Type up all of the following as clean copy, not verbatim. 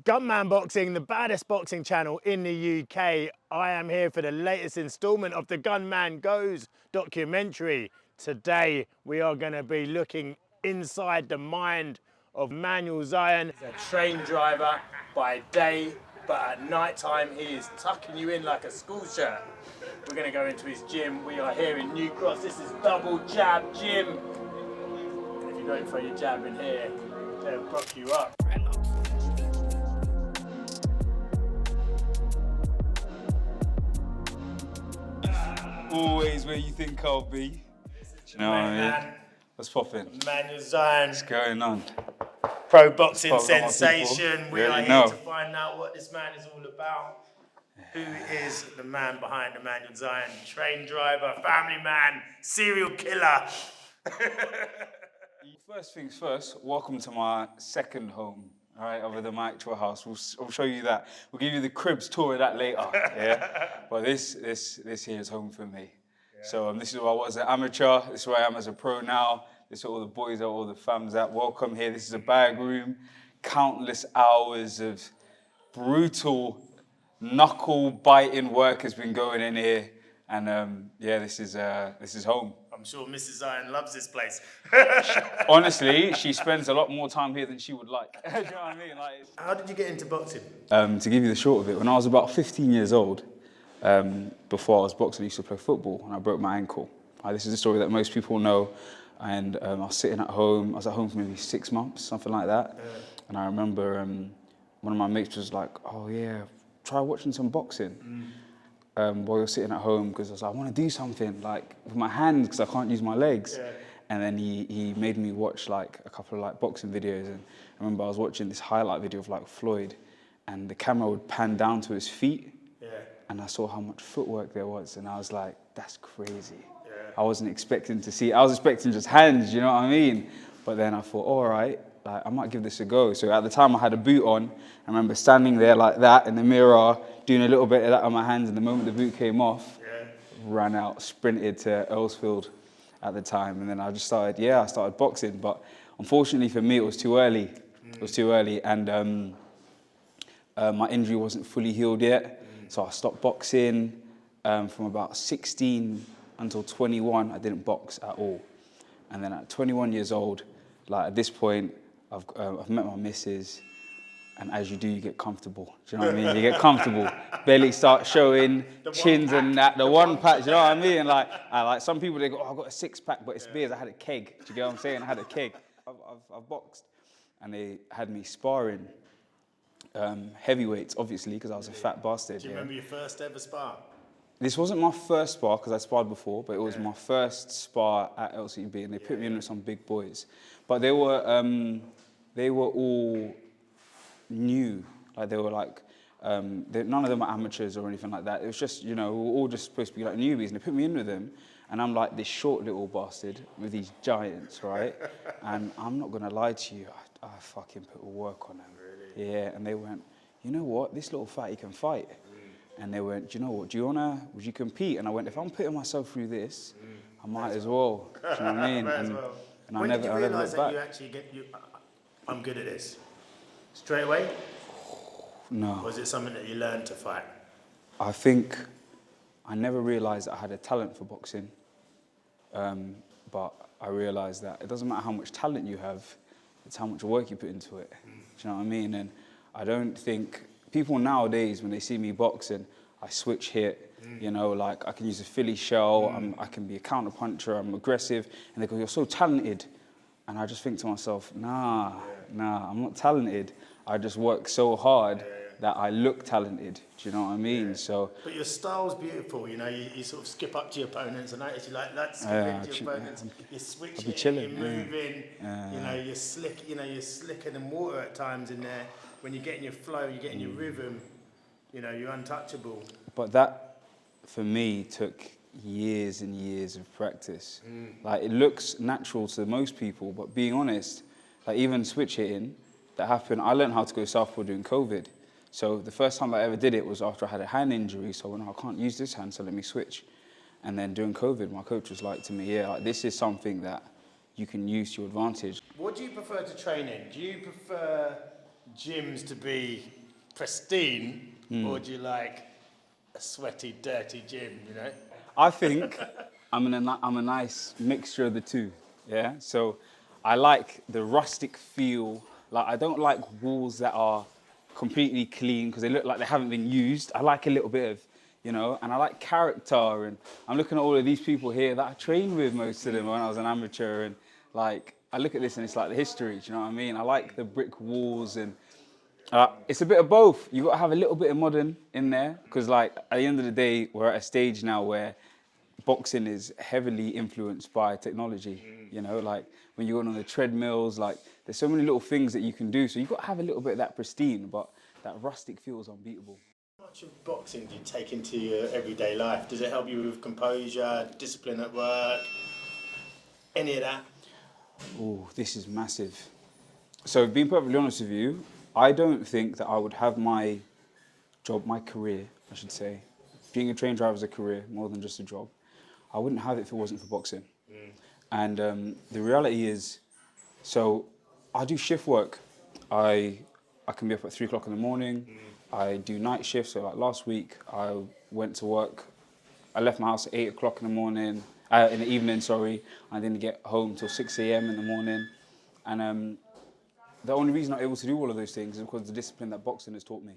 Gunman Boxing, the baddest boxing channel in the UK. I am here for the latest instalment of the Gunman Goes documentary. Today we are going to be looking inside the mind of Emmanuel Zion. He's a train driver by day, but at night time he is tucking you in like a school shirt. We're going to go into his gym. We are here in New Cross. This is Double Jab Gym. And if you don't throw your jab in here, they'll buck you up. Always where you think I'll be. Do you know what I mean? What's popping? Emmanuel Zion. What's going on? Pro boxing sensation. We are here to find out what this man is all about. Who is the man behind Emmanuel Zion? Train driver, family man, serial killer. First things first, welcome to my second home. All right, other than my actual house. We'll show you that. We'll give you the cribs tour of that later. Yeah, but this here is home for me. Yeah. So this is where I was an amateur. This is where I am as a pro now. This is where all the boys are, all the fams at. Welcome here. This is a bag room. Countless hours of brutal knuckle biting work has been going in here, and yeah, this is home. I'm sure Mrs. Zion loves this place. Honestly, she spends a lot more time here than she would like. Do you know what I mean? Like, how did you get into boxing? To give you the short of it, when I was about 15 years old, before I was boxing, I used to play football, and I broke my ankle. This is a story that most people know, and I was sitting at home. I was at home for maybe 6 months, something like that. Yeah. And I remember one of my mates was like, "Oh yeah, try watching some boxing." While you're sitting at home, because I was like, I want to do something like with my hands because I can't use my legs. Yeah. And then he made me watch like a couple of like boxing videos, and I remember I was watching this highlight video of like Floyd, and the camera would pan down to his feet. Yeah. And I saw how much footwork there was, and I was like, that's crazy. Yeah. I wasn't expecting to see, I was expecting just hands, you know what I mean? But then I thought, all right, like, I might give this a go. So at the time I had a boot on. I remember standing there like that in the mirror, doing a little bit of that on my hands, and the moment the boot came off, ran out, sprinted to Earlsfield at the time, and then I started boxing. But unfortunately for me, it was too early. It was too early, and my injury wasn't fully healed yet. So I stopped boxing from about 16 until 21. I didn't box at all, and then at 21 years old, like at this point, I've met my missus, and as you do, you get comfortable. Do you know what I mean? You get comfortable. Belly starts showing, chins and that, the one pack, do you know what I mean? And like some people, they go, oh, I've got a 6-pack, but it's beers. I had a keg. Do you get what I'm saying? I had a keg. I've boxed, and they had me sparring heavyweights, obviously, because I was a fat bastard. Do you remember your first ever spar? This wasn't my first spar, because I sparred before, but it was my first spar at LCB, and they put me in with some big boys. But they were all new. Like they were like, none of them were amateurs or anything like that. It was just, you know, we were all just supposed to be like newbies, and they put me in with them, and I'm like this short little bastard with these giants, right? And I'm not gonna lie to you, I fucking put work on them. Really? Yeah, and they went, you know what, this little fatty can fight. And they went, do you know what, would you compete? And I went, if I'm putting myself through this, I might as well. Do you know what I mean? And when did you realise that you actually I'm good at this? Straight away? No. Or was it something that you learned to fight? I think I never realised that I had a talent for boxing. But I realised that it doesn't matter how much talent you have, it's how much work you put into it. Do you know what I mean? And I don't think people nowadays, when they see me boxing, I switch hit. You know, like I can use a Philly shell, I can be a counter puncher, I'm aggressive, and they go, you're so talented. And I just think to myself, nah, I'm not talented. I just work so hard that I look talented. Do you know what I mean? Yeah. So. But your style's beautiful, you know, you sort of skip up to your opponents, and notice you like skipping to your opponents, you're switching, you're moving, you know, you're slick, you know, you're slicker than water at times in there. When you're getting your flow, you're getting your rhythm, you know, you're untouchable. But that, for me, took years and years of practice. Like, it looks natural to most people, but being honest, like even switch hitting, that happened, I learned how to go southpaw during COVID. So the first time I ever did it was after I had a hand injury, so I went, I can't use this hand, so let me switch. And then during COVID, my coach was like to me, yeah, like this is something that you can use to your advantage. What do you prefer to train in? Do you prefer gyms to be pristine, or do you like a sweaty, dirty gym, you know? I think I'm a nice mixture of the two, yeah? So I like the rustic feel. Like, I don't like walls that are completely clean because they look like they haven't been used. I like a little bit of, you know, and I like character. And I'm looking at all of these people here that I trained with, most of them, when I was an amateur. And like, I look at this and it's like the history, do you know what I mean? I like the brick walls, and it's a bit of both. You got to have a little bit of modern in there because, like, at the end of the day, we're at a stage now where boxing is heavily influenced by technology. You know, like when you're going on the treadmills, like there's so many little things that you can do. So you've got to have a little bit of that pristine, but that rustic feel is unbeatable. How much of boxing do you take into your everyday life? Does it help you with composure, discipline at work, any of that? Oh, this is massive. So being perfectly honest with you, I don't think that I would have my job, my career, I should say, being a train driver is a career more than just a job. I wouldn't have it if it wasn't for boxing. And the reality is, so I do shift work. I can be up at 3 o'clock in the morning. I do night shifts. So like last week, I went to work. I left my house at 8 o'clock in the morning, in the evening, sorry. I didn't get home till 6 a.m. in the morning. And the only reason I'm able to do all of those things is because of the discipline that boxing has taught me.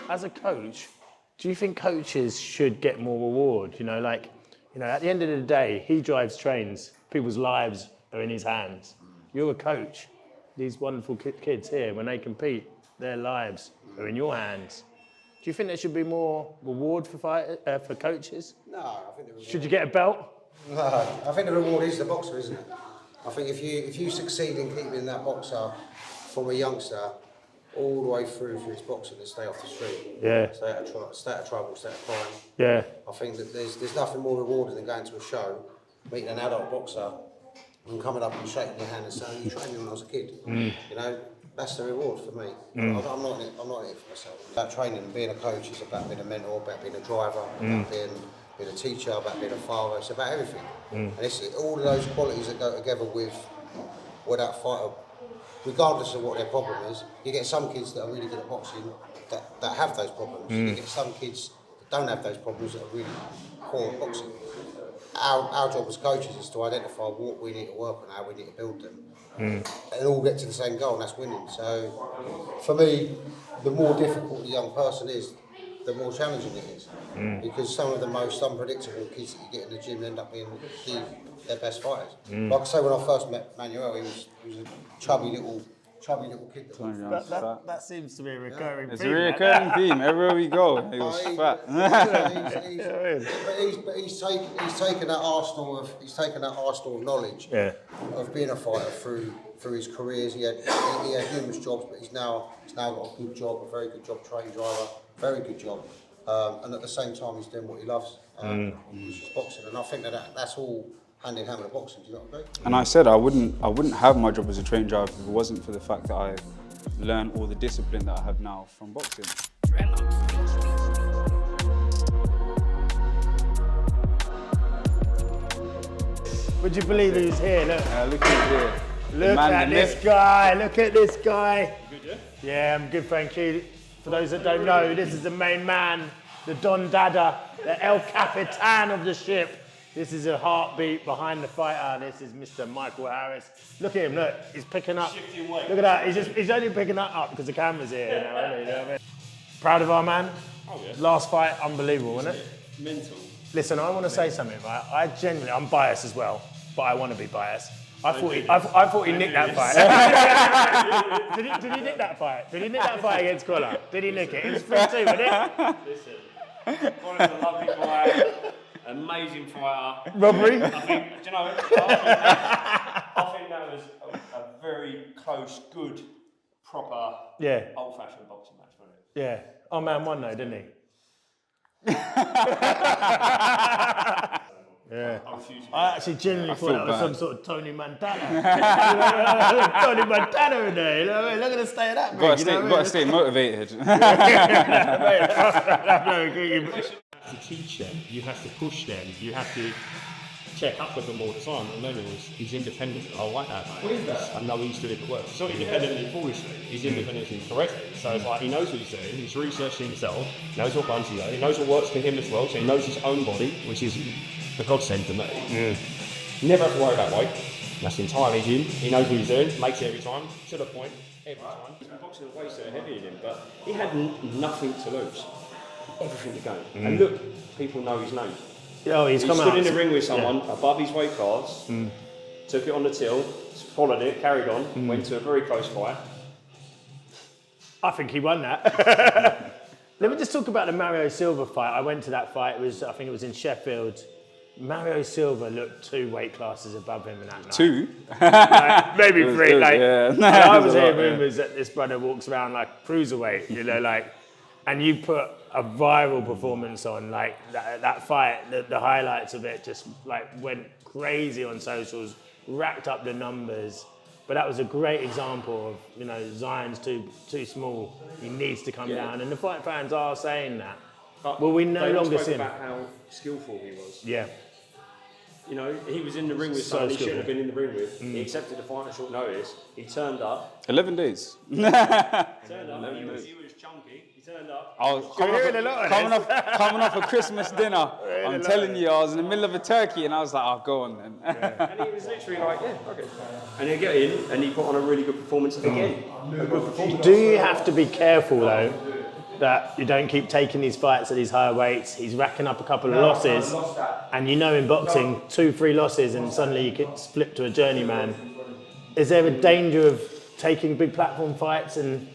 As a coach, do you think coaches should get more reward? You know, like, you know, at the end of the day, he drives trains. People's lives are in his hands. You're a coach. These wonderful kids here, when they compete, their lives are in your hands. Do you think there should be more reward for coaches? No, I think the reward... Should you get a belt? No, I think the reward is the boxer, isn't it? I think if you succeed in keeping that boxer from a youngster all the way through for his boxing to stay off the street, stay out of trouble, stay out of crime. Yeah. I think that there's nothing more rewarding than going to a show, meeting an adult boxer, and coming up and shaking your hand and saying, "You trained me when I was a kid." You know, that's the reward for me. I'm not in it for myself. About training and being a coach is about being a mentor, about being a driver, about being a teacher, about being a father. It's about everything. And it's all of those qualities that go together with that fighter. Regardless of what their problem is, you get some kids that are really good at boxing that have those problems. You get some kids that don't have those problems that are really poor at boxing. Our job as coaches is to identify what we need to work on, how we need to build them, and all get to the same goal, and that's winning. So, for me, the more difficult the young person is, the more challenging it is. Because some of the most unpredictable kids that you get in the gym end up being their best fighters. Like I say, when I first met Manuel, he was a chubby little kid. That seems to be a recurring theme. It's a recurring theme. Everywhere we go, he was fat. But he's taken that arsenal of knowledge of being a fighter through his careers. He had numerous jobs, but he's now got a good job, a very good job, train driver, very good job. And at the same time, he's doing what he loves, which is boxing. And I think that's all hand in hand with boxing. Do you not agree? And I said I wouldn't have my job as a train driver if it wasn't for the fact that I learned all the discipline that I have now from boxing. Would you believe who's here? Look. Look at here. Look at this guy. Look at this guy. Good, yeah? Yeah, I'm good, thank you. For those that don't know, this is the main man, the Don Dada, the El Capitan of the ship. This is a heartbeat behind the fighter. This is Mr. Michael Harris. Look at him, look, he's picking up. Look at that, he's only picking that up because the camera's here. You know what I mean? Proud of our man. Oh, yeah. Last fight, unbelievable, wasn't it? Mental. Listen, I want to say something, right? I'm biased as well, but I want to be biased. I thought he nicked that fight. Did he nick that fight? Did he nick that fight against Crolla? Did he nick it? It was 3-2, wasn't it? Listen, Crolla's a lovely fighter, amazing fighter. Robbery? I think that was a very close, good, proper, old-fashioned boxing match, wasn't it? Yeah. Our man won though, didn't he? Yeah. I actually genuinely thought that was some sort of Tony Montana. Tony Montana in there, you know what I mean? Look at the stay of that, Got to stay motivated. To teach them, you have to push them, you have to check up with him all the time. Emmanuel, he's independent. I like that. What is that? I know he's doing the work. He's not independently foolishly. He's independently correctly. So it's like he knows what he's doing. He's researching himself. Knows what runs he knows. He knows what works for him as well. So he knows his own body, which is the godsend to me. Never have to worry about weight. That's entirely him. He knows what he's doing. Makes it every time. To the point. Every time. He's been boxing the weights that are heavier than him, but he had nothing to lose. Everything to gain. And look, people know his name. Oh, he stood in the ring with someone above his weight class, took it on the till, followed it, carried on, went to a very close fight. I think he won that. Let me just talk about the Mario Silva fight. I went to that fight. I think it was in Sheffield. Mario Silva looked 2 weight classes above him in that night. 2? Maybe 3. Good, like, yeah. I was hearing rumours that this brother walks around like cruiserweight, you know, like, and you put a viral performance on, like that fight, the highlights of it just like went crazy on socials, racked up the numbers. But that was a great example of, you know, Zion's too small. He needs to come down, and the fight fans are saying that. Well, we no longer see him. About how skillful he was. Yeah. You know, he was in the ring with someone he shouldn't have been in the ring with. He accepted the fight at short notice. He turned up. 11 days. Turned up. He was chunky. He turned up. I was coming off a Christmas dinner. I'm telling you, I was in the middle of a turkey, and I was like, "Oh, go on then." And he was literally like, "Yeah, okay." And he'll get in, and he put on a really good performance again. A good performance. Do you have to be careful though that you don't keep taking these fights at these higher weights? He's racking up a couple of losses, and you know in boxing, 2-3 losses, and suddenly you get split to a journeyman. Is there a danger of taking big platform fights and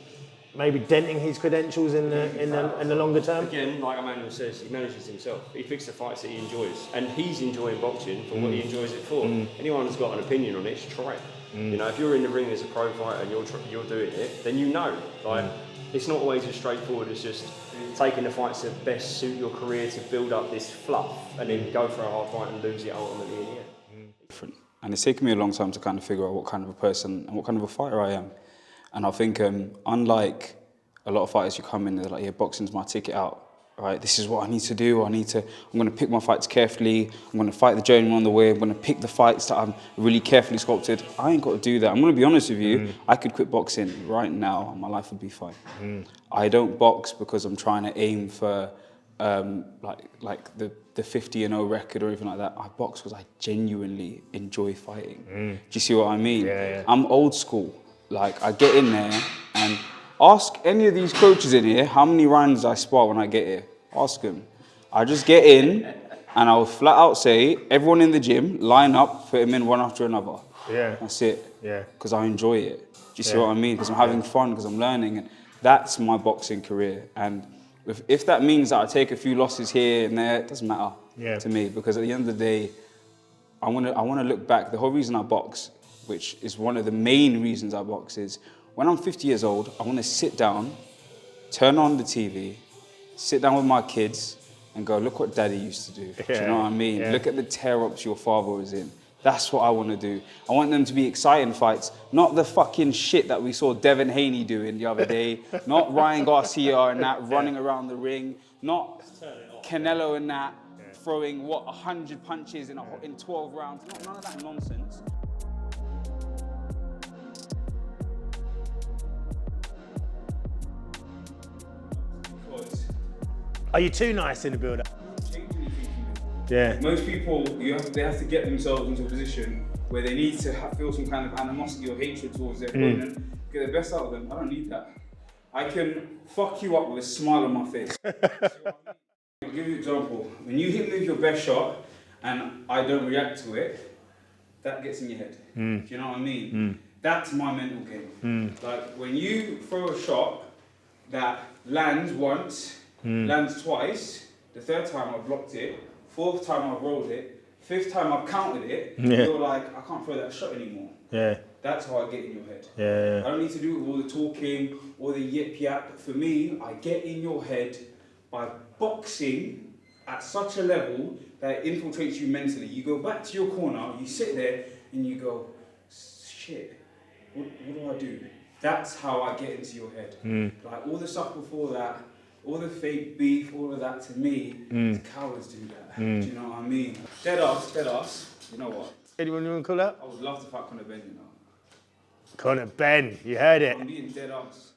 maybe denting his credentials in the longer term? Again, like Emmanuel says, he manages himself. He picks the fights that he enjoys, and he's enjoying boxing for what he enjoys it for. Anyone who's got an opinion on it should try it. You know, if you're in the ring as a pro fighter and you're doing it, then you know. Like, it's not always as straightforward as just taking the fights that best suit your career to build up this fluff, and then go for a hard fight and lose it ultimately in the end. Different. And it's taken me a long time to kind of figure out what kind of a person and what kind of a fighter I am. And I think, unlike a lot of fighters, you come in, they're like, yeah, boxing's my ticket out, right? This is what I need to do. I'm going to pick my fights carefully. I'm going to fight the journeyman on the way. I'm going to pick the fights that I'm really carefully sculpted. I ain't got to do that. I'm going to be honest with you. I could quit boxing right now and my life would be fine. I don't box because I'm trying to aim for like the 50-0 record or anything like that. I box because I genuinely enjoy fighting. Do you see what I mean? Yeah. I'm old school. Like, I get in there and ask any of these coaches in here how many rounds I spar when I get here. Ask them. I just get in and I'll flat out say, everyone in the gym, line up, put them in one after another. Yeah. That's it. Yeah. Because I enjoy it. Do you see what I mean? Because I'm having fun, because I'm learning. And that's my boxing career. And if that means that I take a few losses here and there, it doesn't matter to me. Because at the end of the day, I want to look back. The whole reason I box, which is one of the main reasons I box, is when I'm 50 years old, I want to sit down, turn on the TV, sit down with my kids and go, look what daddy used to do. Do you know what I mean? Yeah. Look at the tear-ups your father was in. That's what I want to do. I want them to be exciting fights, not the fucking shit that we saw Devin Haney doing the other day, not Ryan Garcia and that running around the ring, not Canelo and that throwing, 100 punches in 12 rounds. None of that nonsense. Are you too nice in the build-up? Yeah. Most people, they have to get themselves into a position where they need to feel some kind of animosity or hatred towards their opponent, get the best out of them. I don't need that. I can fuck you up with a smile on my face. I'll give you an example. When you hit me with your best shot and I don't react to it, that gets in your head. Do you know what I mean? That's my mental game. Like, when you throw a shot that lands once, lands twice, the third time I blocked it, fourth time I rolled it, fifth time I counted it, you're like, I can't throw that shot anymore. Yeah. That's how I get in your head. Yeah. I don't need to do all the talking, all the yip yap. For me, I get in your head by boxing at such a level that it infiltrates you mentally. You go back to your corner, you sit there and you go, shit, what do I do? That's how I get into your head. Like, all the stuff before that, all the fake beef, all of that to me, cowards do that. Do you know what I mean? Dead ass. You know what? Anyone you want to call out? I would love to fight Conor Ben, you know. Conor Ben, you heard it. I'm being dead ass.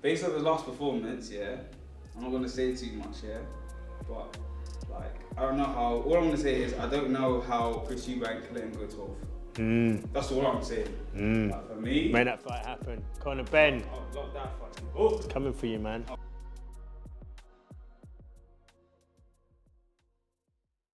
Based on the last performance, yeah, I'm not gonna say too much, yeah, but like I don't know how. All I'm gonna say is I don't know how Chris Eubank let him go 12. That's all I'm saying. Like, for me, Made that fight happen. Conor Ben, I love that fight. Oh, coming for you, man.